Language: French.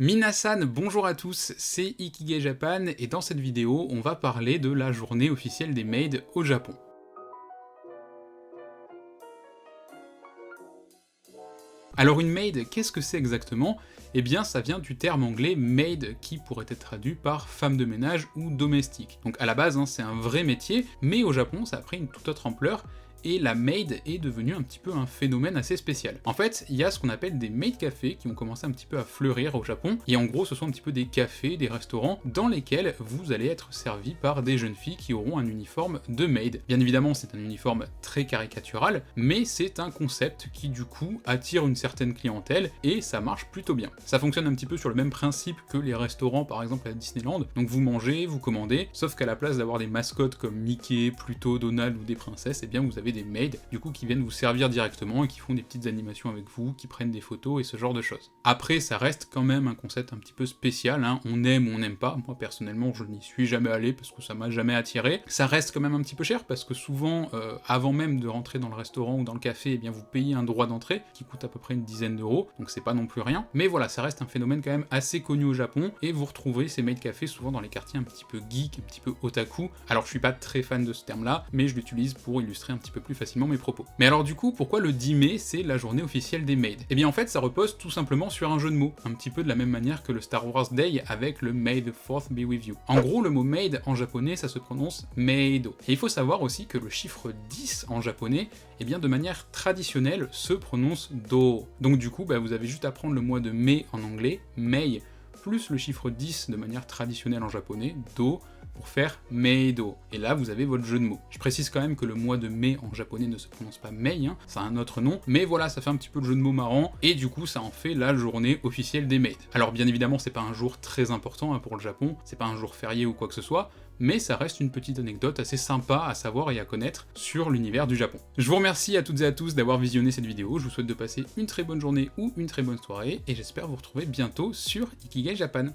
Minasan, bonjour à tous, c'est Ikigai Japan et dans cette vidéo, on va parler de la journée officielle des maids au Japon. Alors une maid, qu'est-ce que c'est exactement? Eh bien ça vient du terme anglais maid qui pourrait être traduit par femme de ménage ou domestique. Donc à la base c'est un vrai métier, mais au Japon ça a pris une toute autre ampleur et la maid est devenue un petit peu un phénomène assez spécial. En fait, il y a ce qu'on appelle des maid cafés qui ont commencé un petit peu à fleurir au Japon, et en gros ce sont un petit peu des cafés, des restaurants, dans lesquels vous allez être servi par des jeunes filles qui auront un uniforme de maid. Bien évidemment c'est un uniforme très caricatural, mais c'est un concept qui du coup attire une certaine clientèle, et ça marche plutôt bien. Ça fonctionne un petit peu sur le même principe que les restaurants par exemple à Disneyland, donc vous mangez, vous commandez, sauf qu'à la place d'avoir des mascottes comme Mickey, Pluto, Donald ou des princesses, eh bien vous avez des maids, du coup qui viennent vous servir directement et qui font des petites animations avec vous, qui prennent des photos et ce genre de choses. Après ça reste quand même un concept un petit peu spécial, hein. On aime ou on n'aime pas, moi personnellement je n'y suis jamais allé parce que ça m'a jamais attiré. Ça reste quand même un petit peu cher parce que souvent, avant même de rentrer dans le restaurant ou dans le café, eh bien vous payez un droit d'entrée qui coûte à peu près une dizaine d'euros, donc c'est pas non plus rien, mais voilà, ça reste un phénomène quand même assez connu au Japon, et vous retrouverez ces maid cafés souvent dans les quartiers un petit peu geek, un petit peu otaku. Alors je suis pas très fan de ce terme-là, mais je l'utilise pour illustrer un petit peu plus facilement mes propos. Mais alors du coup, pourquoi le 10 mai c'est la journée officielle des maids? Eh bien en fait ça repose tout simplement sur un jeu de mots, un petit peu de la même manière que le Star Wars Day avec le May the 4th be with you. En gros le mot maid en japonais ça se prononce meido. Et il faut savoir aussi que le chiffre 10 en japonais, eh bien de manière traditionnelle se prononce do. Donc du coup vous avez juste à prendre le mois de mai en anglais, Mei, plus le chiffre 10 de manière traditionnelle en japonais, do, pour faire meido. Et là, vous avez votre jeu de mots. Je précise quand même que le mois de mai en japonais ne se prononce pas mei, hein, ça a un autre nom, mais voilà, ça fait un petit peu de jeu de mots marrant, et du coup, ça en fait la journée officielle des maids. Alors bien évidemment, c'est pas un jour très important pour le Japon, c'est pas un jour férié ou quoi que ce soit, mais ça reste une petite anecdote assez sympa à savoir et à connaître sur l'univers du Japon. Je vous remercie à toutes et à tous d'avoir visionné cette vidéo, je vous souhaite de passer une très bonne journée ou une très bonne soirée, et j'espère vous retrouver bientôt sur Ikigai Japan.